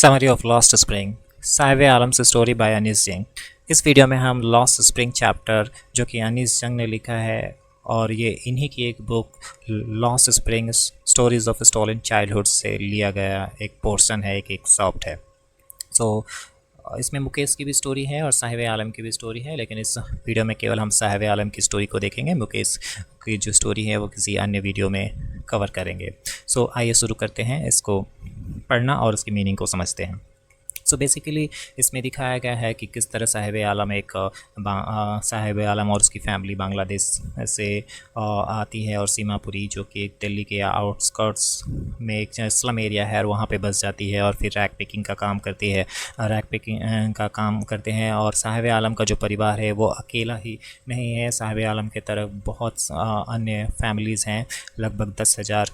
Summary of lost spring Sahib Alam से story bye Anees जंग। इस वीडियो में हम लॉस्ट स्प्रिंग चैप्टर जो कि अनीस जंग ने लिखा है और ये इन्हीं की एक book Lost Spring Stories of Stolen Childhood से लिया गया एक पोर्शन है, एक एक्सॉप्ट है। सो इसमें मुकेश की भी स्टोरी है और साहिब आलम की भी स्टोरी है, लेकिन इस वीडियो में केवल हम साहिब आलम की स्टोरी को देखेंगे। मुकेश की जो स्टोरी है वो किसी अन्य वीडियो में कवर करेंगे। सो आइए शुरू करते हैं, इसको पढ़ना और उसकी मीनिंग को समझते हैं। सो बेसिकली इसमें दिखाया गया है कि किस तरह साहिब आलम साहिब आलम और उसकी फैमिली बांग्लादेश से आती है और सीमापुरी जो कि एक दिल्ली के आउटस्कर्ट्स में एक स्लम एरिया है और वहाँ पे बस जाती है और फिर रैक पिकिंग का काम करती है। रैक पिकिंग का काम करते हैं और साहिब आलम का जो परिवार है वो अकेला ही नहीं है। साहिब आलम के तरफ बहुत अन्य फैमिलीज़ हैं, लगभग 10,000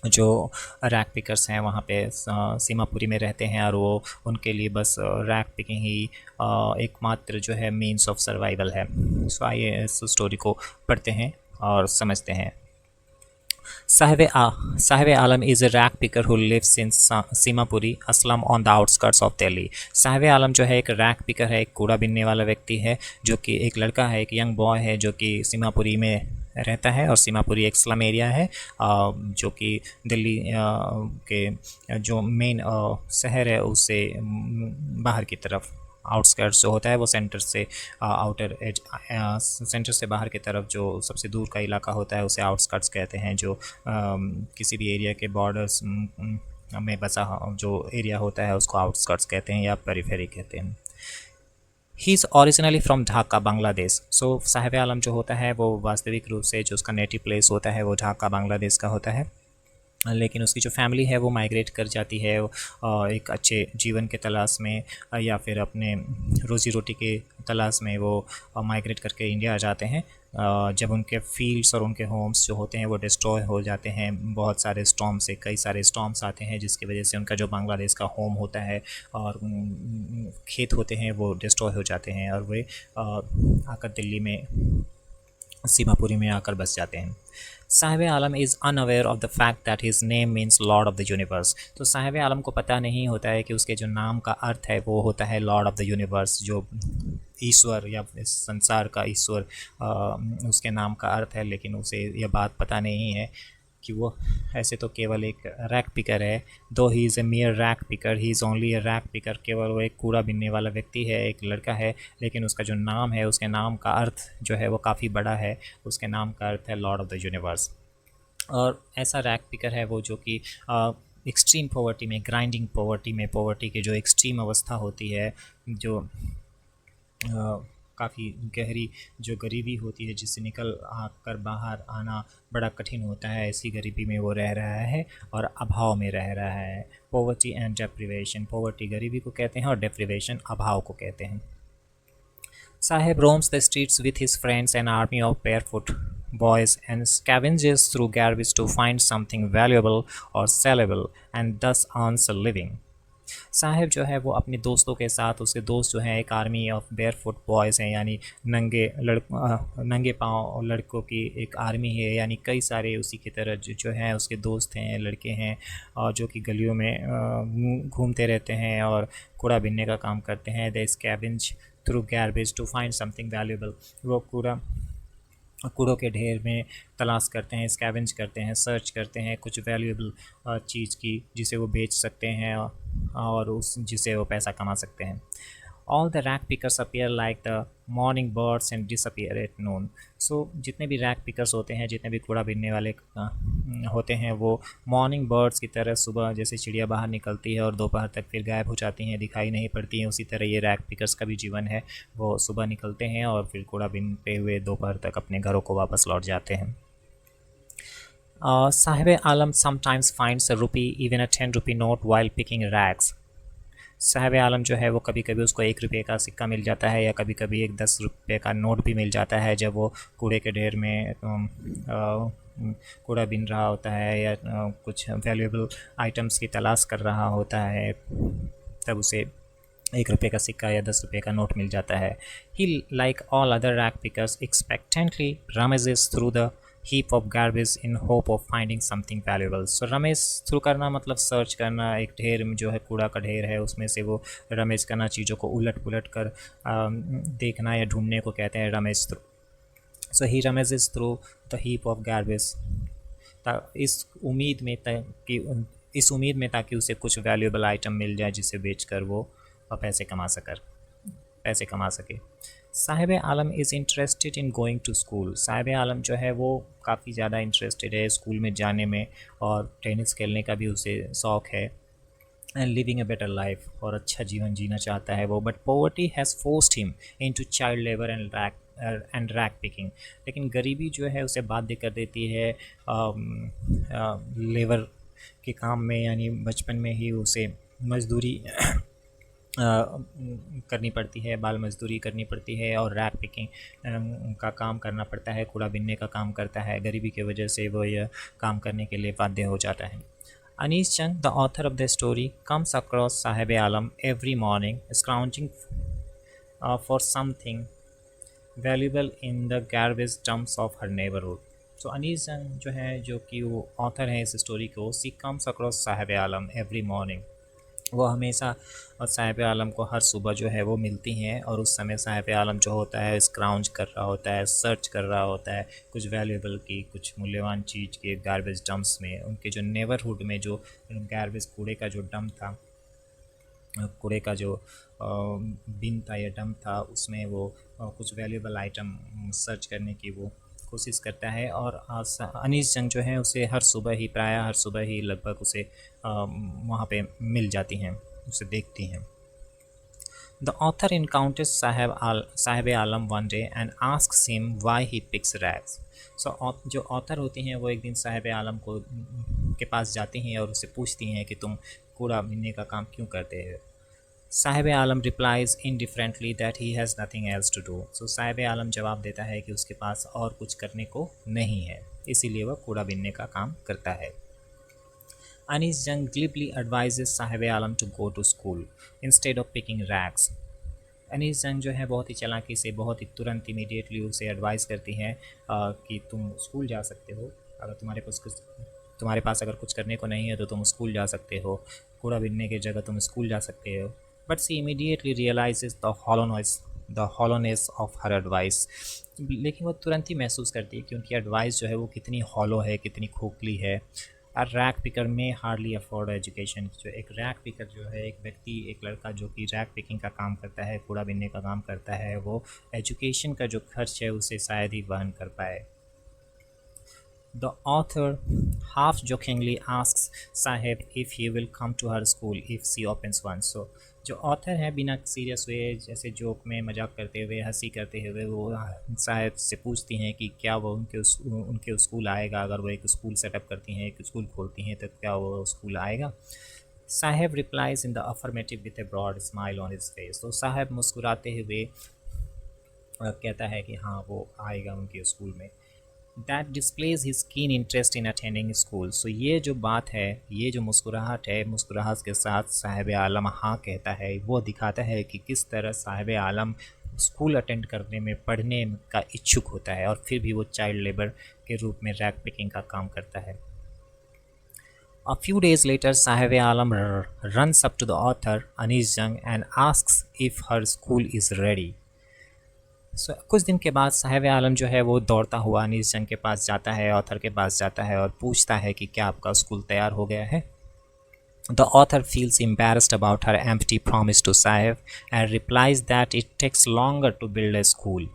जो रैक पिकर्स हैं वहाँ पे सीमापुरी में रहते हैं और वो उनके लिए बस रैक पिकिंग ही एकमात्र जो है मीन्स ऑफ सर्वाइवल है। सो आइए इस स्टोरी को पढ़ते हैं और समझते हैं। Sahib Alam is a rag picker who lives in Seemapuri a slum on the outskirts of Delhi. Sahib Alam जो है एक रैक पिकर है, एक कूड़ा बीनने वाला व्यक्ति है, जो कि एक लड़का है, एक यंग बॉय है जो कि सीमापुरी में रहता है। और सीमापुरी एक स्लम एरिया है जो कि दिल्ली के जो मेन शहर है उससे बाहर की तरफ, आउटस्कर्ट्स जो होता है वो सेंटर से आउटर एज, सेंटर से बाहर की तरफ जो सबसे दूर का इलाका होता है उसे आउटस्कर्ट्स कहते हैं। जो किसी भी एरिया के बॉर्डर्स में बसा जो एरिया होता है उसको आउटस्कर्ट्स कहते हैं या पेरिफेरी कहते हैं। He is originally from Dhaka Bangladesh. So Sahib Alam जो होता है वो वास्तविक रूप से जो उसका नेटिव प्लेस होता है वो ढाका बांग्लादेश का होता है, लेकिन उसकी जो फैमिली है वो माइग्रेट कर जाती है एक अच्छे जीवन के तलाश में या फिर अपने रोज़ी रोटी के तलाश में वो माइग्रेट करके इंडिया आ जाते हैं। जब उनके फील्ड्स और उनके होम्स जो होते हैं वो डिस्ट्रॉय हो जाते हैं, बहुत सारे स्टॉर्म से कई सारे स्टॉर्म्स आते हैं जिसकी वजह से उनका जो बांग्लादेश का होम होता है और खेत होते हैं वो डिस्ट्रॉय हो जाते हैं और वे आकर दिल्ली में सीमापुरी में आकर बस जाते हैं। Sahib Alam is unaware of the fact that his name means lord of the universe. तो साहिब आलम को पता नहीं होता है कि उसके जो नाम का अर्थ है वो होता है लॉर्ड ऑफ द यूनिवर्स, जो ईश्वर या इस संसार का ईश्वर उसके नाम का अर्थ है। लेकिन उसे यह बात पता नहीं है कि वो ऐसे तो केवल एक रैक पिकर है। दो he is a मियर rack picker, he is only A rack picker, केवल वो एक कूड़ा बीनने वाला व्यक्ति है, एक लड़का है, लेकिन उसका जो नाम है उसके नाम का अर्थ जो है वो काफ़ी बड़ा है। उसके नाम का अर्थ है लॉर्ड ऑफ द यूनिवर्स। और ऐसा रैक पिकर है वो जो कि एक्सट्रीम पॉवर्टी में, ग्राइंडिंग पॉवर्टी में, पॉवर्टी की जो एक्सट्रीम अवस्था होती है, जो काफ़ी गहरी जो गरीबी होती है जिससे निकल आकर बाहर आना बड़ा कठिन होता है, ऐसी गरीबी में वो रह रहा है और अभाव में रह रहा है। पॉवर्टी एंड डेप्रिवेशन, पॉवर्टी गरीबी को कहते हैं और डेप्रिवेशन अभाव को कहते हैं। साहेब roams the streets with his friends, an army of barefoot boys, and scavenges through garbage to find something valuable or sellable and thus earns a living। Sahib जो है वो अपने दोस्तों के साथ, उसके दोस्त जो हैं एक आर्मी ऑफ बेयरफुट बॉयज़ हैं, यानी नंगे पाँव लड़कों की एक आर्मी है, यानी कई सारे उसी की तरह जो हैं उसके दोस्त हैं, लड़के हैं और जो कि गलियों में घूमते रहते हैं और कूड़ा बीनने का काम करते हैं। They scavenge through garbage to find something valuable, वो कूड़ों के ढेर में तलाश करते हैं, स्कैवेंज करते हैं, सर्च करते हैं कुछ वैल्यूएबल चीज़ की जिसे वो बेच सकते हैं और उस जिसे वो पैसा कमा सकते हैं। All the rag pickers appear like the morning birds and disappear at noon. So जितने भी रैक पिकर्स होते हैं, जितने भी कूड़ा बीनने वाले होते हैं, वो मॉर्निंग बर्ड्स की तरह सुबह जैसे चिड़िया बाहर निकलती है और दोपहर तक फिर गायब हो जाती हैं, दिखाई नहीं पड़ती हैं, उसी तरह ये रैक पिकर्स का भी जीवन है। वो सुबह निकलते हैं और फिर कूड़ा बीनते हुए दोपहर तक अपने घरों को वापस लौट जाते हैं। Sahib Alam sometimes finds a rupee, even a 10 rupee note while picking rags. Sahib Alam जो है वो कभी कभी उसको 1 रुपये का सिक्का मिल जाता है या कभी कभी एक 10 रुपये का नोट भी मिल जाता है जब वो कूड़े के ढेर में कूड़ा बीन रहा होता है या कुछ वैल्यूएबल आइटम्स की तलाश कर रहा होता है, तब उसे 1 रुपये का सिक्का या 10 रुपये का नोट मिल जाता है। He like all other rag pickers expectantly rummages through the heap of garbage in hope of finding something valuable. So Ramesh through करना मतलब सर्च करना, एक ढेर में जो है कूड़ा का ढेर है उसमें से वो रमेश करना, चीज़ों को उलट पुलट कर देखना या ढूंढने को कहते हैं rummage through. So he rummages through the heap of garbage, इस उम्मीद में कि इस उम्मीद में ताकि उसे कुछ वैल्यूएबल आइटम मिल जाए जिसे बेचकर वो पैसे कमा सके. Sahib Alam is interested in going to school. Sahib Alam जो है वो काफ़ी ज़्यादा इंटरेस्टेड है स्कूल में जाने में, और टेनिस खेलने का भी उसे शौक़ है. And living a better life, और अच्छा जीवन जीना चाहता है वो. But poverty has forced him into child labour and rag picking. लेकिन गरीबी जो है उसे बाध्य कर देती है लेबर के काम में, यानी बचपन में ही उसे मजदूरी करनी पड़ती है, बाल मजदूरी करनी पड़ती है और रैक पिकिंग का काम करना पड़ता है, कूड़ा बिनने का काम करता है. गरीबी की वजह से वो यह काम करने के लिए बाध्य हो जाता है. Anis Chand, the author of the story, comes across Sahib Alam every morning, scrounging for something valuable in the garbage dumps of her neighborhood. So Anees Jung जो है, जो कि वो ऑथर है इस स्टोरी को, सी कम्स अक्रॉस साहिब आलम एवरी मॉर्निंग. वो हमेशा साहिब आलम को हर सुबह जो है वो मिलती हैं, और उस समय साहिब आलम जो होता है स्क्राउंज कर रहा होता है, सर्च कर रहा होता है कुछ वैल्यूएबल की, कुछ मूल्यवान चीज़ के गार्बेज डंप्स में. उनके जो नेबरहुड में जो गार्बेज कूड़े का जो डंप था, कूड़े का जो बिन था या डंप था, उसमें वो कुछ वैल्यूएबल आइटम सर्च करने की वो कोशिश करता है. और अनीस जंग जो है उसे हर सुबह ही लगभग उसे वहाँ पे मिल जाती हैं, उसे देखती हैं. The author encounters Sahib Alam one day and asks him why he picks rags. So जो ऑथर होती हैं वो एक दिन साहिब आलम को के पास जाती हैं और उससे पूछती हैं कि तुम कूड़ा बीनने का काम क्यों करते हो. Sahib Alam replies indifferently that he has nothing else to do. So Sahib Alam जवाब देता है कि उसके पास और कुछ करने को नहीं है, इसीलिए वह कूड़ा बीनने का काम करता है. Anees Jung glibly advises Saheb Alam to go to school instead of picking rags. Anees Jung जो है बहुत ही चालाकी से, बहुत ही तुरंत इमीडिएटली उसे एडवाइस करती हैं कि तुम स्कूल जा सकते हो, अगर तुम्हारे पास अगर कुछ करने को नहीं है तो तुम स्कूल जा सकते हो, कूड़ा बीनने की जगह तुम स्कूल जा सकते हो. But she immediately realises the hollowness of her advice. लेकिन वो तुरंत ही महसूस करती है कि उनकी एडवाइस जो है वो कितनी हॉलो है, कितनी खोखली है. अ रैक पिकर में हार्डली अफोर्ड एजुकेशन. जो एक रैक पिकर जो है, एक व्यक्ति, एक लड़का जो कि रैक पिकिंग का काम करता है, कूड़ा बीनने का काम करता है, वो एजुकेशन का जो खर्च है उसे शायद ही वहन कर पाए. The author half jokingly asks Sahib if he will come to her school if she opens one. So जो ऑथर है बिना सीरियस हुए, जैसे जोक में मजाक करते हुए, हंसी करते हुए, वो साहब से पूछती हैं कि क्या वो उनके स्कूल आएगा, अगर वो एक स्कूल सेटअप करती हैं, एक स्कूल खोलती हैं, तो क्या वो स्कूल आएगा. Saheb replies in the affirmative with a broad smile on his face. तो साहब मुस्कुराते हुए कहता है कि हाँ वो आएगा उनके स्कूल में. That displays his keen interest in attending school. So ये जो बात है, ये जो मुस्कुराहट है, मुस्कुराहट के साथ साहिब आलम हाँ कहता है, वो दिखाता है कि किस तरह साहिब आलम स्कूल अटेंड करने में, पढ़ने का इच्छुक होता है, और फिर भी वो चाइल्ड लेबर के रूप में रैक पिकिंग का काम करता है. A few days later, Sahib Alam runs up to the author, Anis Jung, and asks if her school is ready. So, कुछ दिन के बाद साहिब आलम जो है वो दौड़ता हुआ अनीस जंग के पास जाता है, ऑथर के पास जाता है और पूछता है कि क्या आपका स्कूल तैयार हो गया है. The author feels embarrassed about her empty promise to Sahib and replies that it takes longer to build a school.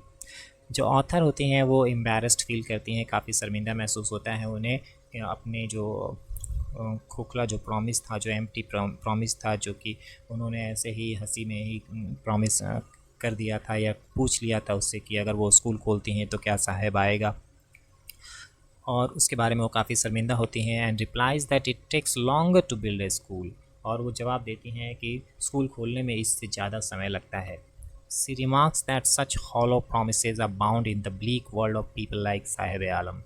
जो ऑथर होती हैं वो एम्बेरस्ड फील करती हैं, काफ़ी शर्मिंदा महसूस होता है उन्हें अपने जो खोखला जो प्रॉमिस था, जो एम्प्टी प्रॉमिस था, जो कि उन्होंने ऐसे ही हंसी में ही प्रॉमिस कर दिया था या पूछ लिया था उससे कि अगर वो स्कूल खोलती हैं तो क्या साहब आएगा, और उसके बारे में वो काफ़ी शर्मिंदा होती हैं. And replies that it takes longer to build a school. और वो जवाब देती हैं कि स्कूल खोलने में इससे ज़्यादा समय लगता है. She remarks that such hollow promises are bound in the bleak world of people like Sahib आलम.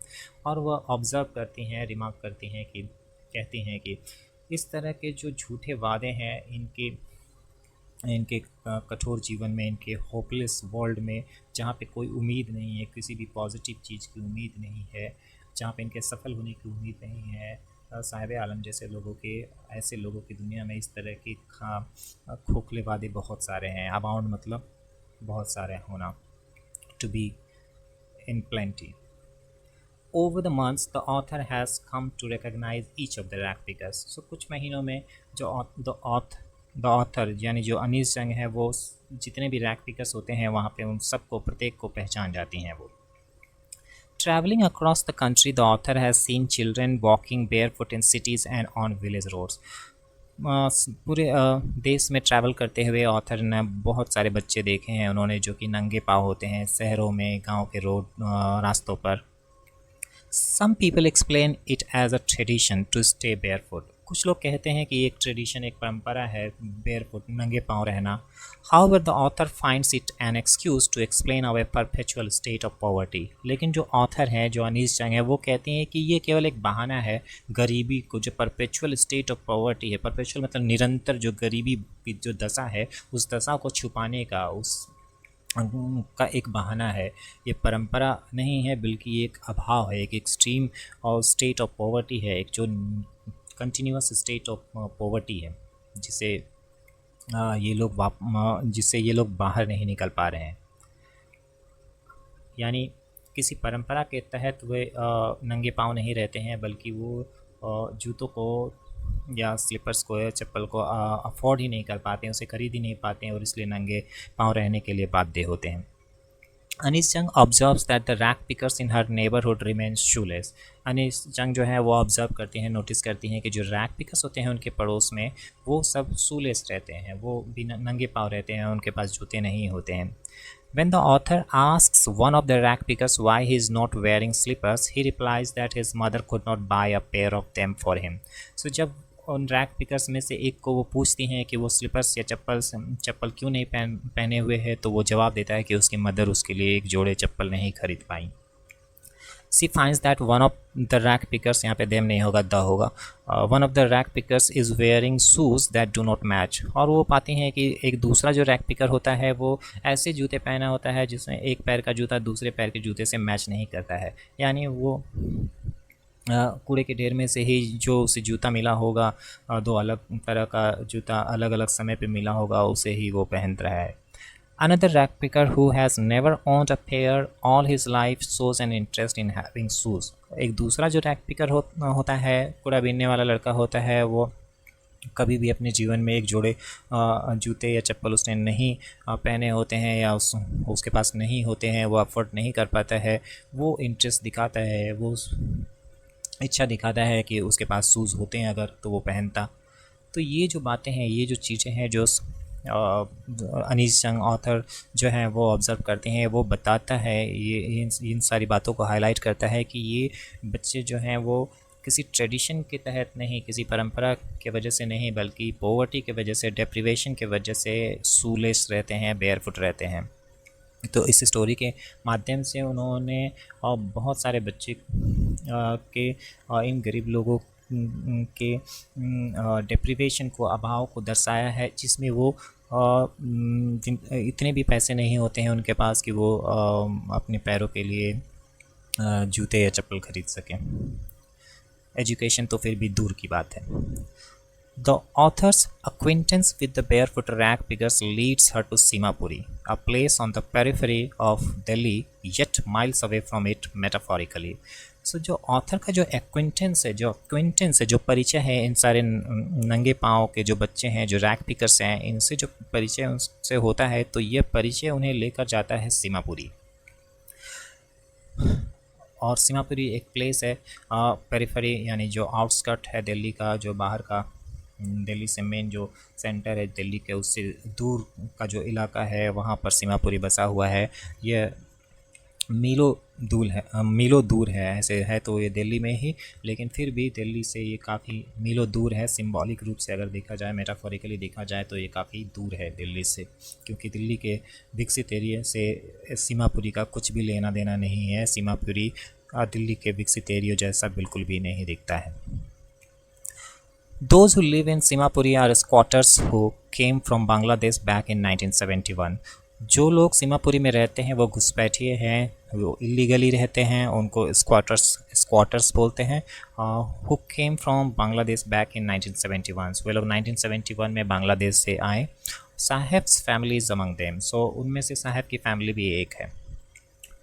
और वह ऑब्ज़र्व करती हैं, रिमार्क करती हैं कि कहती हैं कि इस तरह के जो झूठे वादे हैं, इनके इनके कठोर जीवन में, इनके होपलेस वर्ल्ड में, जहाँ पे कोई उम्मीद नहीं है, किसी भी पॉजिटिव चीज़ की उम्मीद नहीं है, जहाँ पे इनके सफल होने की उम्मीद नहीं है, साहिब आलम जैसे लोगों के, ऐसे लोगों की दुनिया में इस तरह के खोखले वादे बहुत सारे हैं। अबाउंड मतलब बहुत सारे होना, to be in plenty. Over the months, the author has come to recognize each of the rag pickers. So कुछ महीनों में जो the author यानी जो अनीस जंग है वो जितने भी रैक पिकर्स होते हैं वहाँ पे उन सबको, प्रत्येक को पहचान जाती हैं वो। Traveling across the country, the author has seen children walking barefoot in cities and on village roads. पूरे देश में ट्रैवल करते हुए ऑथर ने बहुत सारे बच्चे देखे हैं उन्होंने, जो कि नंगे पाँव होते हैं शहरों में, गांव के रोड रास्तों पर। Some people explain it as a tradition to stay barefoot. कुछ लोग कहते हैं कि एक ट्रेडिशन, एक परंपरा है barefoot, नंगे पाँव रहना। However, the author finds it an excuse to explain our perpetual state of poverty. लेकिन जो ऑथर हैं, जो अनीस जंग है, वो कहती हैं कि ये केवल एक बहाना है गरीबी को, जो perpetual state of poverty है, perpetual मतलब निरंतर जो गरीबी की जो दशा है, उस दशा को छुपाने का एक बहाना है। ये परंपरा नहीं है बल्कि एक अभाव है, एक एक्सट्रीम और स्टेट ऑफ पॉवर्टी है, एक जो कंटिन्यूस स्टेट ऑफ पॉवर्टी है जिसे जिससे ये लोग बाहर नहीं निकल पा रहे हैं। यानी किसी परंपरा के तहत वे नंगे पाँव नहीं रहते हैं, बल्कि वो जूतों को या स्लीपर्स को या चप्पल को अफोर्ड ही नहीं कर पाते हैं, उसे खरीद ही नहीं पाते हैं और इसलिए नंगे पाँव रहने के लिए बाध्य होते हैं। Anees Jung observes that the rag pickers in her neighbourhood remain shoeless. Anees Jung जो है वो ऑब्जर्व करती हैं, नोटिस करती हैं कि जो रैक पिकर्स होते हैं उनके पड़ोस में वो सब शूलेस रहते हैं, वो बिना नंगे पाँव रहते हैं, उनके पास जूते नहीं होते हैं। When the author asks one of the rack pickers why he is not wearing slippers, he replies that his mother could not buy a pair of them for him. So जब उन रैक पिकर्स में से एक को वो पूछती हैं कि वो स्लीपर्स या चप्पल क्यों नहीं पहने हुए है, तो वो जवाब देता है कि उसकी मदर उसके लिए एक जोड़े चप्पल नहीं खरीद पाई। She finds that one of the rack pickers, यहाँ पे them नहीं होगा, द होगा, one of the rack pickers is wearing shoes that do not match। और वो पाती हैं कि एक दूसरा जो रैक पिकर होता है वो ऐसे जूते पहना होता है जिसमें एक पैर का जूता दूसरे पैर के जूते से मैच नहीं करता है। यानी वो कूड़े के ढेर में से ही जो उसे जूता मिला होगा, दो अलग तरह का जूता अलग अलग समय पे मिला होगा, उसे ही वो पहन रहा है। Another rack picker who has never owned a pair all his life shows an interest in having shoes। एक दूसरा जो रैक पिकर होता है, कूड़ा बीनने वाला लड़का होता है, वो कभी भी अपने जीवन में एक जोड़े जूते या चप्पल उसने नहीं पहने होते हैं या उसके पास नहीं होते हैं, वो अफोर्ड नहीं कर पाता है, वो इंटरेस्ट दिखाता है, वो इच्छा दिखाता है कि उसके पास शूज़ होते हैं अगर तो वो पहनता। तो ये जो बातें हैं, ये जो चीज़ें हैं जो अनीस जंग ऑथर जो हैं वो ऑब्ज़र्व करते हैं, वो बताता है, ये इन सारी बातों को हाईलाइट करता है कि ये बच्चे जो हैं वो किसी ट्रेडिशन के तहत नहीं, किसी परंपरा के वजह से नहीं, बल्कि पॉवर्टी के वजह से, डेप्रिवेशन के वजह से शूलेस रहते हैं, बेयरफुट रहते हैं। तो इस स्टोरी के माध्यम से उन्होंने बहुत सारे बच्चे के इन गरीब लोगों के डेप्रिवेशन को, अभाव को दर्शाया है, जिसमें वो इतने भी पैसे नहीं होते हैं उनके पास कि वो अपने पैरों के लिए जूते या चप्पल खरीद सकें। एजुकेशन तो फिर भी दूर की बात है। The author's acquaintance with the barefoot rag pickers leads her to Simapuri, a place on the periphery of Delhi, yet miles away from it metaphorically. So जो ऑथर का जो एक्विंटेंस है, जो परिचय है इन सारे नंगे पाँव के जो बच्चे हैं, जो रैक पिकर्स हैं, इनसे जो परिचय उनसे होता है, तो ये परिचय उन्हें लेकर जाता है सीमापुरी। और सीमापुरी एक प्लेस है, पेरिफेरी यानी जो आउटस्कर्ट है दिल्ली का, जो बाहर का, दिल्ली से मेन जो सेंटर है दिल्ली के, उससे दूर का जो इलाका है, वहाँ पर सीमापुरी बसा हुआ है। ये मीलों दूर है, ऐसे है तो ये दिल्ली में ही, लेकिन फिर भी दिल्ली से ये काफ़ी मीलों दूर है। सिंबॉलिक रूप से अगर देखा जाए, मेटाफोरिकली देखा जाए, तो ये काफ़ी दूर है दिल्ली से, क्योंकि दिल्ली के विकसित एरिया से सीमापुरी का कुछ भी लेना देना नहीं है। सीमापुरी दिल्ली के विकसित एरिया जैसा बिल्कुल भी नहीं दिखता है। Those who live in Simapuri are squatters who came from Bangladesh back in 1971. जो लोग सीमापुरी में रहते हैं वो घुसपैठिए हैं, वो इलीगली रहते हैं, उनको स्क्वाटर्स बोलते हैं। Who came from Bangladesh back in 1971, वे लोग 1971 में बांग्लादेश से आए। Saheb's family is among them, so उनमें से साहेब की फैमिली भी एक है।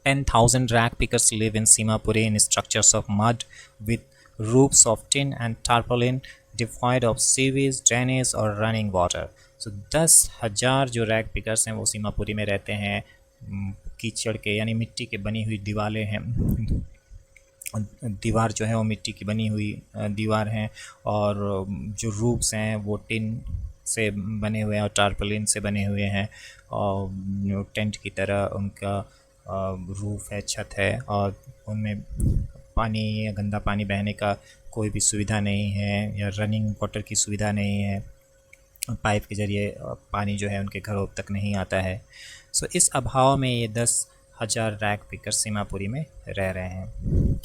10,000 rag pickers live in Simapuri in structures of mud with roofs of tin and tarpaulin, devoid of sewage, drainage और running water. So 10,000 जो रैग पिकर्स हैं वो सीमापुरी में रहते हैं। कीचड़ के यानी मिट्टी के बनी हुई दीवारें हैं, दीवार जो है वो मिट्टी की बनी हुई दीवार हैं, और जो रूफ्स हैं वो टिन से बने हुए हैं और टारपलिन से बने हुए हैं, और टेंट की तरह उनका रूफ है, छत है, और उनमें पानी या गंदा पानी बहने का कोई भी सुविधा नहीं है, या रनिंग वाटर की सुविधा नहीं है। पाइप के ज़रिए पानी जो है उनके घरों तक नहीं आता है। सो इस अभाव में ये 10,000 रैग पिकर सीमापुरी में रह रहे हैं।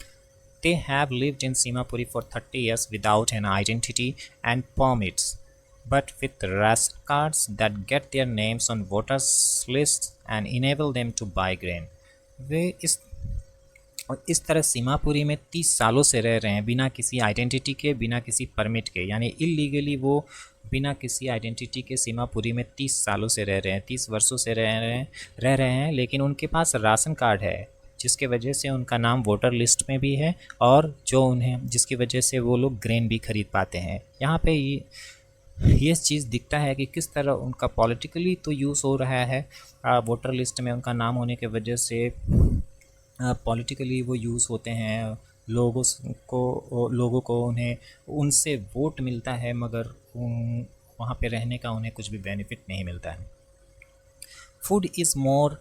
They have lived in Simapuri for 30 years without an identity and permits, but with ration cards that get their names on voters lists and enable them to buy grain. वे इस तरह सीमापुरी में 30 सालों से रह रहे हैं बिना किसी आइडेंटिटी के, बिना किसी परमिट के, यानी इलीगली वो बिना किसी आइडेंटिटी के सीमापुरी में 30 सालों से रह रहे हैं, 30 वर्षों से रह रहे हैं। लेकिन उनके पास राशन कार्ड है, जिसके वजह से उनका नाम वोटर लिस्ट में भी है, और जो उन्हें जिसकी वजह से वो लोग ग्रेन भी खरीद पाते हैं। यहाँ पे ये चीज़ दिखता है कि किस तरह उनका पॉलिटिकली तो यूज़ हो रहा है, वोटर लिस्ट में उनका नाम होने के वजह से पॉलिटिकली वो यूज़ होते हैं। लोगों को उन्हें उनसे वोट मिलता है, मगर वहाँ पे रहने का उन्हें कुछ भी बेनिफिट नहीं मिलता है। Food is more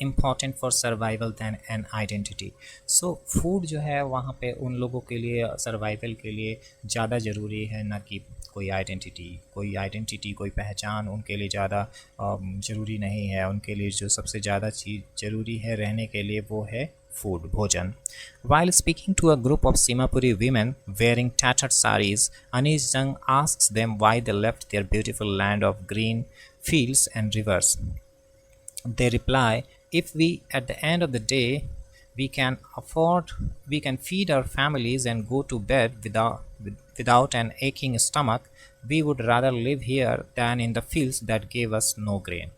important for survival than an identity. So food जो है वहाँ पे उन लोगों के लिए सर्वाइवल के लिए ज़्यादा ज़रूरी है, ना कि कोई आइडेंटिटी कोई पहचान उनके लिए ज़्यादा ज़रूरी नहीं है। उनके लिए जो सबसे ज़्यादा चीज़ ज़रूरी है रहने के लिए वो है फूड, भोजन। While speaking to a group of Simapuri women wearing tattered saris, Anish Jung asks them why they left their beautiful land of green fields and rivers. They reply, if we at the end of the day we can feed our families and go to bed without an aching stomach, we would rather live here than in the fields that gave us no grain.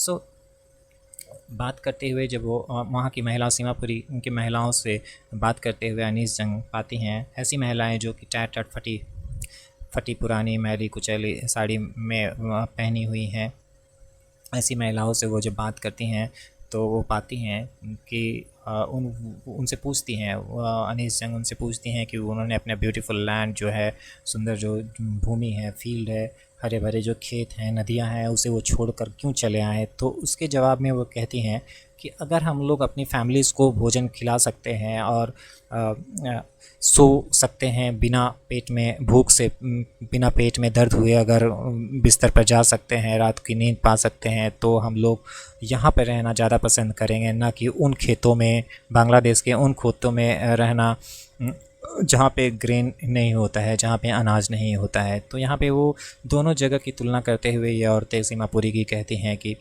So बात करते हुए जब वो वहाँ की महिला सीमापुरी उनकी महिलाओं से बात करते हुए अनीस जंग पाती हैं ऐसी महिलाएं जो कि टैट फटी पुरानी मैली कुचैली साड़ी में पहनी हुई हैं। ऐसी महिलाओं से वो जब बात करती हैं तो वो पाती हैं कि उनसे पूछती हैं, अनीस जंग उनसे पूछती हैं कि उन्होंने अपना ब्यूटीफुल लैंड जो है, सुंदर जो भूमि है, फील्ड है, हरे भरे जो खेत हैं, नदियां हैं, उसे वो छोड़कर क्यों चले आए। तो उसके जवाब में वो कहती हैं कि अगर हम लोग अपनी फैमिलीज़ को भोजन खिला सकते हैं और सो सकते हैं बिना पेट में भूख से, बिना पेट में दर्द हुए अगर बिस्तर पर जा सकते हैं, रात की नींद पा सकते हैं, तो हम लोग यहाँ पर रहना ज़्यादा पसंद करेंगे, ना कि उन खेतों में, बांग्लादेश के उन खेतों में रहना जहाँ पे ग्रेन नहीं होता है, जहाँ पे अनाज नहीं होता है। तो यहाँ पे वो दोनों जगह की तुलना करते हुए ये औरतें सीमापुरी की कहती हैं कि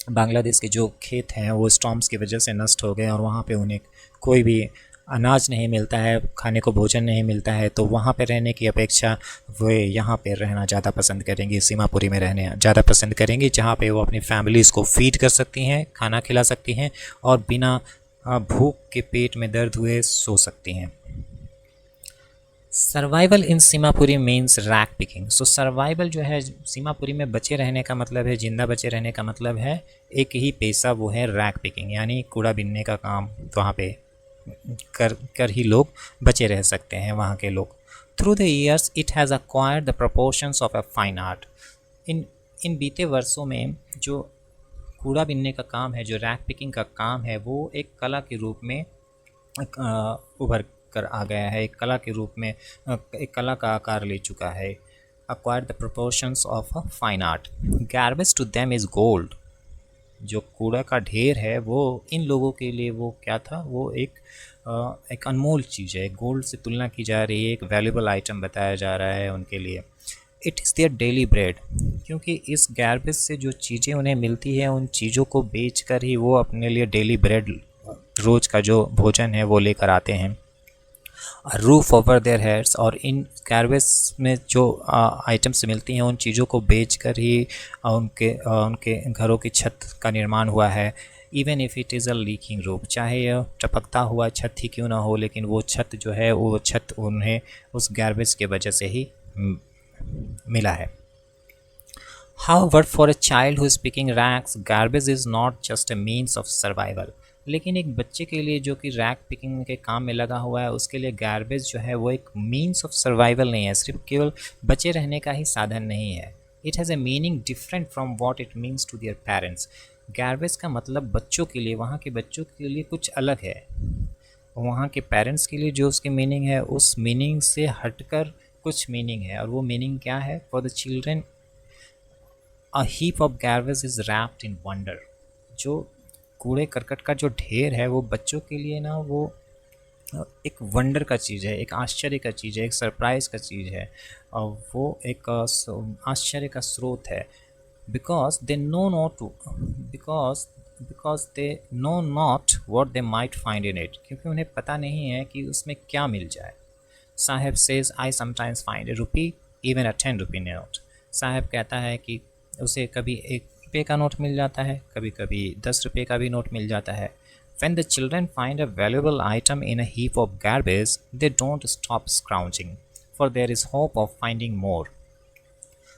बांग्लादेश के जो खेत हैं वो स्टॉर्म्स की वजह से नष्ट हो गए और वहाँ पे उन्हें कोई भी अनाज नहीं मिलता है, खाने को भोजन नहीं मिलता है, तो वहाँ पे रहने की अपेक्षा वे यहाँ पे रहना ज़्यादा पसंद करेंगी, सीमापुरी में रहने ज़्यादा पसंद करेंगी, जहाँ पे वो अपनी फैमिलीज़ को फीड कर सकती हैं, खाना खिला सकती हैं और बिना भूख के पेट में दर्द हुए सो सकती हैं। सर्वाइवल इन सीमापुरी मीन्स रैक पिकिंग। सो सर्वाइवल जो है सीमापुरी में बचे रहने का मतलब है, ज़िंदा बचे रहने का मतलब है एक ही पेशा, वो है रैक पिकिंग, यानी कूड़ा बिनने का काम वहाँ पे कर ही लोग बचे रह सकते हैं वहाँ के लोग। Through the years it has acquired the proportions of a fine art. इन बीते वर्षों में जो कूड़ा बिनने का काम है, जो रैक पिकिंग का काम है, वो एक कला के रूप में उभर कर आ गया है, एक कला के रूप में एक कला का आकार ले चुका है। Acquired the proportions of a fine art. Garbage to them is gold. जो कूड़ा का ढेर है वो इन लोगों के लिए वो क्या था, वो एक अनमोल चीज़ है, गोल्ड से तुलना की जा रही है, एक वैल्यूबल आइटम बताया जा रहा है उनके लिए। It is their daily bread, क्योंकि इस गार्बेज से जो चीज़ें उन्हें मिलती है उन चीज़ों को बेच कर ही वो अपने लिए डेली ब्रेड, रोज़ का जो भोजन है वो लेकर आते हैं। रूफ ओवर देयर हेड्स, और इन गार्बेज में जो आइटम्स मिलती हैं उन चीज़ों को बेच कर ही उनके घरों की छत का निर्माण हुआ है। Even if it is a leaking roof, चाहे यह टपकता हुआ छत ही क्यों ना हो, लेकिन वो छत जो है वो छत उन्हें उस गार्बेज के वजह से ही मिला है। However, for a child who is picking rags, garbage is not just a means of survival. लेकिन एक बच्चे के लिए जो कि रैक पिकिंग के काम में लगा हुआ है, उसके लिए गार्बेज जो है वो एक मीन्स ऑफ सर्वाइवल नहीं है, सिर्फ केवल बचे रहने का ही साधन नहीं है। It has a meaning different from what it means to their parents. Garbage का मतलब बच्चों के लिए, वहाँ के बच्चों के लिए कुछ अलग है, वहाँ के पेरेंट्स के लिए जो उसकी मीनिंग है उस मीनिंग से हटकर कुछ मीनिंग है। और वो मीनिंग क्या है? For the children a heap of garbage is wrapped in wonder. जो कूड़े करकट का जो ढेर है वो बच्चों के लिए ना वो एक वंडर का चीज़ है, एक आश्चर्य का चीज़ है, एक सरप्राइज का चीज़ है, और वो एक आश्चर्य का स्रोत है। Because they know not to because because they know not what they might find in it, क्योंकि उन्हें पता नहीं है कि उसमें क्या मिल जाए। Saheb says I sometimes find a rupee even a 10 rupee note. Sahab कहता है कि उसे कभी 1 रुपये का नोट मिल जाता है, कभी कभी 10 रुपये का भी नोट मिल जाता है। When the children find a valuable item in a heap of garbage, they don't stop scrounging, for there is hope of finding more.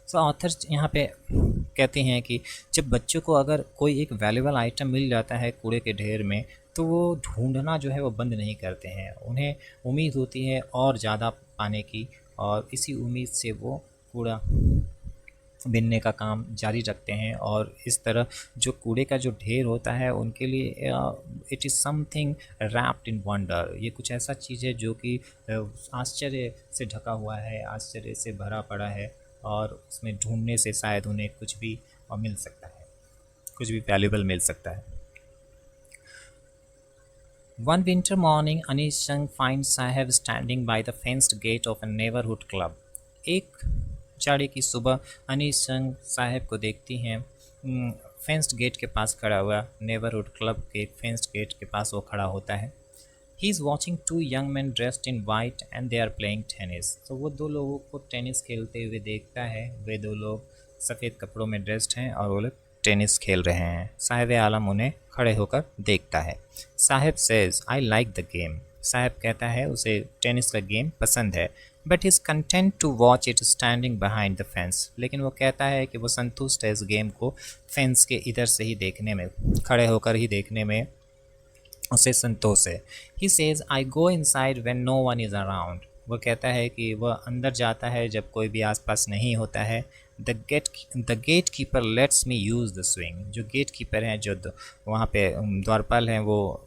So author यहाँ पे कहते हैं कि जब बच्चों को अगर कोई एक वैल्यूबल आइटम मिल जाता है कूड़े के ढेर में, तो वो ढूंढना जो है वो बंद नहीं करते हैं, उन्हें उम्मीद होती है और ज़्यादा पाने की, और इसी उम्मीद से वो कूड़ा बिनने का काम जारी रखते हैं। और इस तरह जो कूड़े का जो ढेर होता है उनके लिए it is something wrapped in wonder, ये कुछ ऐसा चीज़ है जो कि आश्चर्य से ढका हुआ है, आश्चर्य से भरा पड़ा है, और उसमें ढूंढने से शायद उन्हें कुछ भी मिल सकता है, कुछ भी वैल्यूबल मिल सकता है। One winter morning, Anish Chand finds Saheb standing by the fenced gate of a neighborhood club. एक जाड़े की सुबह अनीस चंद साहब को देखती हैं फेंस्ड गेट के पास खड़ा हुआ, नेबरहुड क्लब के फेंस्ड गेट के पास वो खड़ा होता है। He is watching 2 young man dressed in white and they are playing tennis. तो वो 2 लोगों को टेनिस खेलते हुए देखता है। वे 2 लोग सफ़ेद कपड़ों में ड्रेस्ड हैं और वो लोग टेनिस खेल रहे हैं। साहिब आलम उन्हें खड़े होकर देखता है। Sahib says I like the game. Sahib कहता है उसे टेनिस का गेम पसंद है, but is content to watch it standing behind the fence. लेकिन वो कहता है कि वो संतुष्ट है इस गेम को फेंस के इधर से ही देखने में, खड़े होकर ही देखने में उसे संतोष है। He says I go inside when no one is around. वो कहता है कि वह अंदर जाता है जब कोई भी आसपास नहीं होता है। The gate keeper lets me use the swing. जो गेट कीपर हैं, जो वहाँ पे द्वारपाल हैं, वो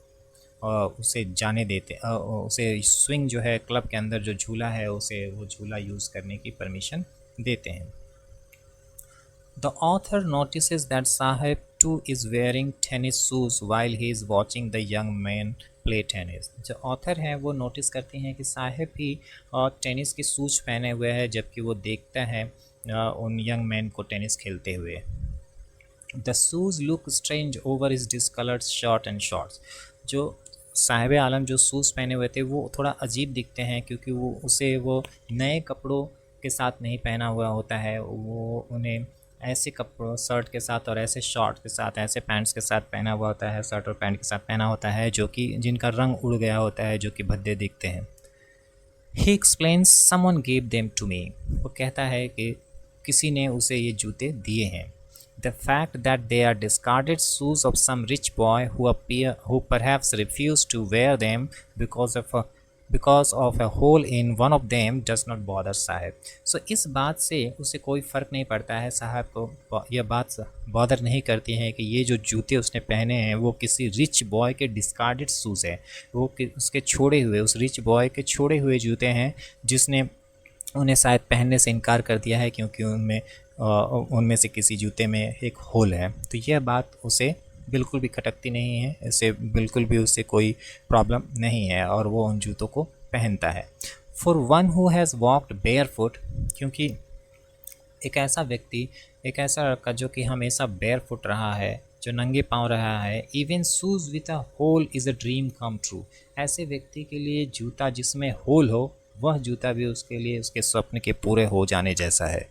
उसे जाने देते, उसे स्विंग जो है क्लब के अंदर जो झूला है उसे वो झूला यूज़ करने की परमिशन देते हैं। The author notices that Saheb too is wearing tennis shoes while he is watching the young man play tennis. जो ऑथर हैं वो नोटिस करते हैं कि साहेब भी टेनिस के शूज पहने हुए हैं, जबकि वो देखता है उन यंग मैन को टेनिस खेलते हुए। The shoes look strange over is discoloured shirt and shorts. जो साहिब आलम जो शूज़ पहने हुए थे वो थोड़ा अजीब दिखते हैं, क्योंकि वो नए कपड़ों के साथ नहीं पहना हुआ होता है। वो उन्हें ऐसे कपड़ों, शर्ट के साथ और ऐसे शॉर्ट के साथ, ऐसे पैंट्स के साथ पहना हुआ होता है, शर्ट और पैंट के साथ पहना होता है जो कि जिनका रंग उड़ गया होता है, जो कि भद्दे दिखते हैं। He explains someone give them to me. वो कहता है कि किसी ने उसे ये जूते दिए हैं। The fact that they are discarded shoes of some rich boy who perhaps refused to wear them because of a hole in one of them does not bother साहब। So इस बात से उसे कोई फ़र्क नहीं पड़ता है, साहब को यह बात बॉदर नहीं करती है कि ये जो जूते उसने पहने हैं वो किसी रिच बॉय के डिस्कार्डेड शूज़ है, वो उसके छोड़े हुए, उस रिच बॉय के छोड़े हुए जूते हैं जिसने उन्हें शायद पहनने से इनकार कर दिया है, क्योंकि उनमें उनमें से किसी जूते में एक होल है, तो यह बात उसे बिल्कुल भी खटकती नहीं है, इसे बिल्कुल भी उससे कोई प्रॉब्लम नहीं है और वो उन जूतों को पहनता है। For one who has walked bear foot, क्योंकि एक ऐसा व्यक्ति, एक ऐसा लड़का जो कि हमेशा बेयर फुट रहा है, जो नंगे पाँव रहा है, even shoes with a hole is a dream come true, ऐसे व्यक्ति के लिए जूता जिसमें होल हो, वह जूता भी उसके लिए उसके स्वप्न के पूरे हो जाने जैसा है।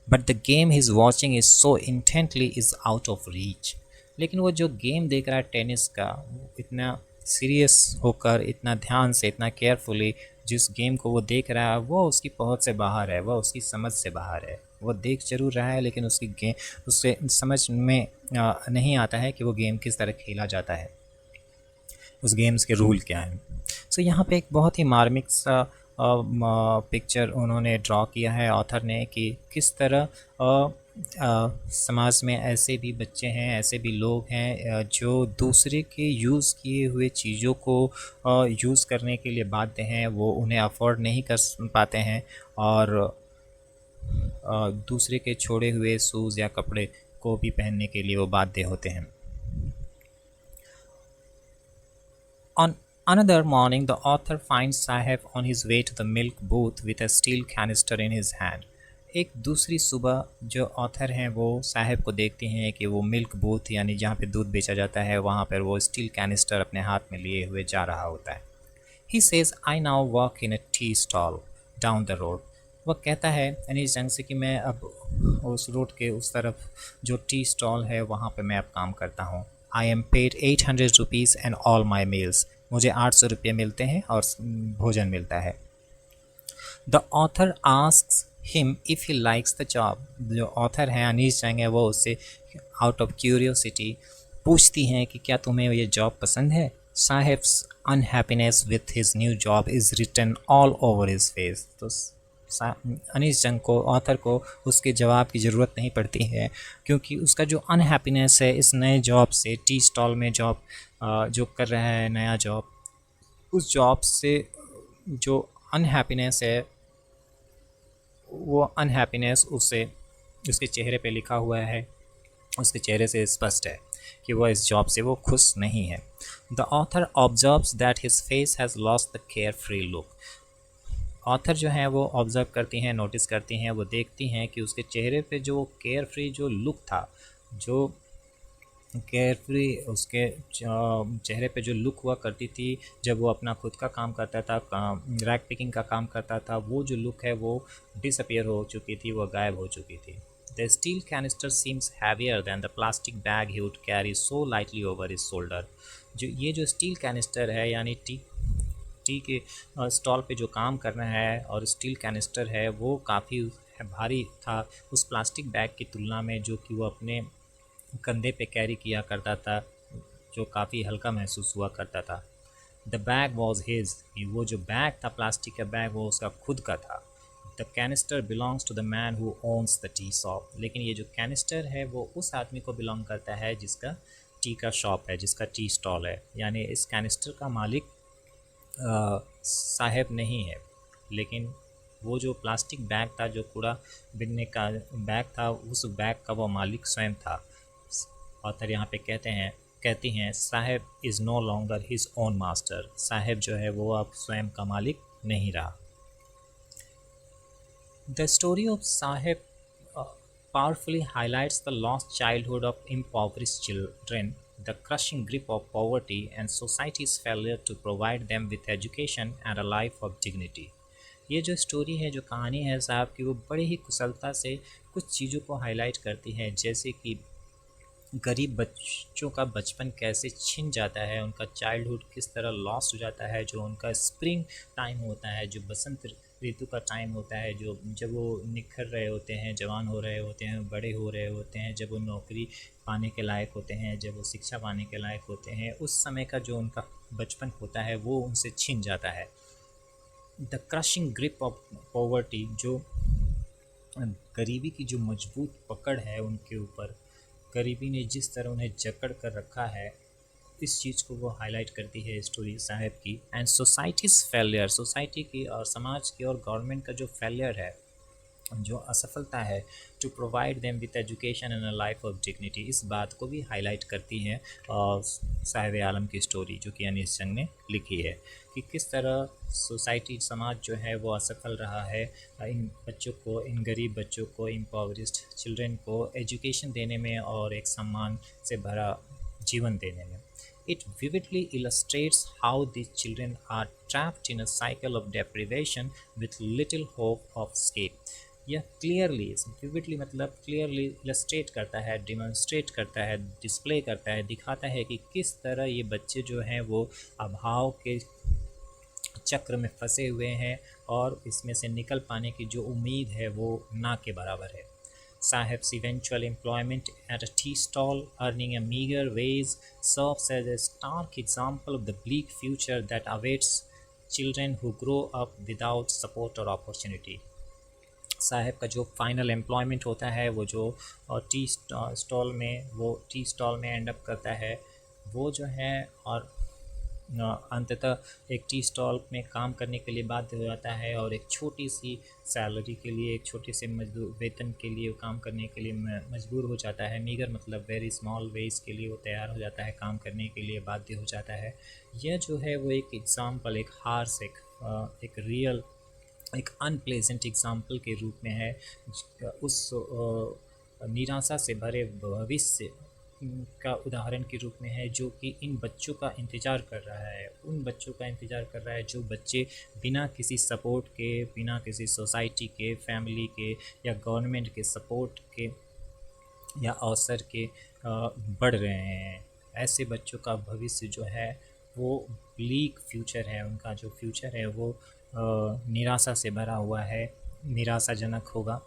But the game he is watching is so intently is out of reach, लेकिन वो जो गेम देख रहा है टेनिस का, वो इतना सीरियस होकर, इतना ध्यान से, इतना केयरफुली जिस गेम को वो देख रहा है, वो उसकी पहुंच से बाहर है, वह उसकी समझ से बाहर है। वो देख जरूर रहा है लेकिन उसकी गेम उससे समझ में नहीं आता है कि वो गेम किस तरह खेला जाता है, उस गेम्स के रूल क्या हैं। सो यहाँ पे एक बहुत ही मार्मिक सा पिक्चर उन्होंने ड्रॉ किया है ऑथर ने, कि किस तरह समाज में ऐसे भी बच्चे हैं, ऐसे भी लोग हैं जो दूसरे के यूज़ किए हुए चीज़ों को यूज़ करने के लिए बाध्य हैं, वो उन्हें अफोर्ड नहीं कर पाते हैं और दूसरे के छोड़े हुए शूज़ या कपड़े को भी पहनने के लिए वो बाध्य होते हैं। On another morning, the author finds Saheb on his way to the milk booth with a steel canister in his hand. एक दूसरी सुबह जो ऑथर हैं वो साहब को देखते हैं कि वो मिल्क बूथ यानी जहाँ पे दूध बेचा जाता है वहाँ पर वो स्टील कैनिस्टर अपने हाथ में लिए हुए जा रहा होता है। He says, I now work in a tea stall down the road. वह कहता है अनीस जंग से कि मैं अब उस रोड के उस तरफ जो टी स्टॉल है वहाँ पे मैं अब काम करता हूँ। I am paid 800 rupees and all my meals, मुझे 800 रुपये मिलते हैं और भोजन मिलता है। The author asks him if he likes the job, जो ऑथर हैं अनीस जंग है वो उससे आउट ऑफ क्यूरियोसिटी पूछती हैं कि क्या तुम्हें ये जॉब पसंद है। Saheb's unhappiness with his new job is written all over his face, तो अनीस जंग को, ऑथर को उसके जवाब की ज़रूरत नहीं पड़ती है, क्योंकि उसका जो अनहैप्पीनेस है इस नए जॉब से, टी स्टॉल में जॉब जो कर रहा है नया जॉब, उस जॉब से जो अनहैप्पीनेस है वो अनहैप्पीनेस उसे उसके चेहरे पे लिखा हुआ है, उसके चेहरे से स्पष्ट है कि वह इस जॉब से वो खुश नहीं है। The author observes that his face has lost the care free look, author जो हैं वो ऑब्ज़र्व करती हैं, नोटिस करती हैं, वो देखती हैं कि उसके चेहरे पे जो केयर फ्री जो लुक था, जो केयर फ्री उसके चेहरे पे जो लुक हुआ करती थी जब वो अपना खुद का काम करता था, रैक पिकिंग का काम करता था, वो जो लुक है वो डिसअपियर हो चुकी थी, वो गायब हो चुकी थी। The steel canister seems heavier than the plastic bag he would carry so lightly over his shoulder, जो ये जो स्टील कैनिस्टर है यानी टी के स्टॉल पे जो काम करना है और स्टील कैनिस्टर है वो काफ़ी भारी था उस प्लास्टिक बैग की तुलना में जो कि वो अपने कंधे पे कैरी किया करता था, जो काफ़ी हल्का महसूस हुआ करता था। द बैग वॉज हिज, वो जो बैग था प्लास्टिक का बैग वो उसका खुद का था। The canister belongs to the man who owns the tea shop, लेकिन ये जो कैनिस्टर है वो उस आदमी को बिलोंग करता है जिसका टी का शॉप है, जिसका टी स्टॉल है, यानी इस कैनिस्टर का मालिक साहेब नहीं है, लेकिन वो जो प्लास्टिक बैग था, जो कूड़ा बिनने का बैग था, उस बैग का वो मालिक स्वयं था। ऑथर यहाँ पे कहती हैं Saheb is no longer his own master, Saheb जो है वो अब स्वयं का मालिक नहीं रहा। The story of Saheb powerfully highlights the lost childhood of impoverished children, the crushing grip of poverty, and society's failure to provide them with education and a life of dignity. ये जो स्टोरी है, जो कहानी है साहब की, वो बड़े ही कुशलता से कुछ चीज़ों को हाईलाइट करती है, जैसे कि गरीब बच्चों का बचपन कैसे छिन जाता है, उनका चाइल्डहुड किस तरह लॉस्ट हो जाता है, जो उनका स्प्रिंग टाइम होता है, जो बसंत ऋतु का टाइम होता है, जो जब वो निखर रहे होते हैं, जवान हो रहे होते हैं, बड़े हो रहे होते हैं, जब वो नौकरी पाने के लायक होते हैं, जब वो शिक्षा पाने के लायक होते हैं, उस समय का जो उनका बचपन होता है वो उनसे छिन जाता है। The crushing grip of poverty, जो गरीबी की जो मजबूत पकड़ है उनके ऊपर, गरीबी ने जिस तरह उन्हें जकड़ कर रखा है, इस चीज़ को वो हाईलाइट करती है स्टोरी साहब की। एंड सोसाइटीज़ फेलियर, सोसाइटी की और समाज की और गवर्नमेंट का जो फेलियर है, जो असफलता है, to provide them with education and a life of dignity, इस बात को भी हाईलाइट करती है साहिब आलम की स्टोरी जो कि अनीस जंग ने लिखी है, कि किस तरह सोसाइटी समाज जो है वो असफल रहा है इन बच्चों को, इन गरीब बच्चों को, इम्पोवरिस्ड चिल्ड्रन को एजुकेशन देने में और एक सम्मान से भरा जीवन देने में. It vividly illustrates how these children are trapped in a cycle of deprivation with little hope of escape. यह क्लियरली, विविडली मतलब क्लियरली इलस्ट्रेट करता है, डिमॉन्स्ट्रेट करता है, डिस्प्ले करता है, दिखाता है कि किस तरह ये बच्चे जो हैं वो अभाव के चक्र में फंसे हुए हैं और इसमें से निकल पाने की जो उम्मीद है वो ना के बराबर है. Saheb's eventual employment at a tea stall, earning a meager wage, serves as a stark example of the bleak future that awaits children who grow up without support or opportunity. साहब का जो फाइनल एम्प्लॉयमेंट होता है वो जो tea stall में, वो tea stall में एंड अप करता है वो जो है, और अंततः एक टी स्टॉल में काम करने के लिए बाध्य हो जाता है और एक छोटी सी सैलरी के लिए, एक छोटे से मजदूर वेतन के लिए काम करने के लिए मजबूर हो जाता है. मीगर मतलब वेरी स्मॉल वेज के लिए वो तैयार हो जाता है, काम करने के लिए बाध्य हो जाता है. यह जो है वो एक एग्ज़ाम्पल, एक हार्स, एक रियल, एक अनप्लेजेंट एग्जाम्पल के रूप में है, उस निराशा से भरे भविष्य का उदाहरण के रूप में है जो कि इन बच्चों का इंतज़ार कर रहा है, उन बच्चों का इंतज़ार कर रहा है जो बच्चे बिना किसी सपोर्ट के, बिना किसी सोसाइटी के, फैमिली के या गवर्नमेंट के सपोर्ट के या अवसर के बढ़ रहे हैं. ऐसे बच्चों का भविष्य जो है वो ब्लीक फ्यूचर है, उनका जो फ्यूचर है वो निराशा से भरा हुआ है, निराशाजनक होगा.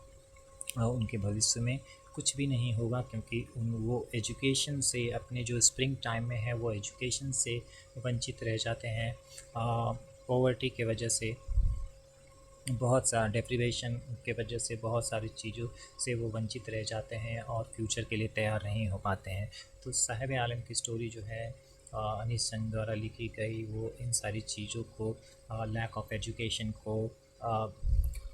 उनके भविष्य में कुछ भी नहीं होगा क्योंकि वो एजुकेशन से, अपने जो स्प्रिंग टाइम में है वो एजुकेशन से वंचित रह जाते हैं. पॉवर्टी के वजह से, बहुत सा डेप्रीवेशन के वजह से बहुत सारी चीज़ों से वो वंचित रह जाते हैं और फ्यूचर के लिए तैयार नहीं हो पाते हैं. तो साहिब आलम की स्टोरी जो है अनीस जंग द्वारा लिखी गई, वो इन सारी चीज़ों को, लैक ऑफ एजुकेशन को,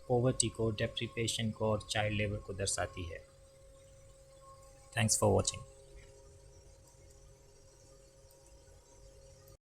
पॉवर्टी को, डेप्रीवेशन को और चाइल्ड लेबर को दर्शाती है. Thanks for watching.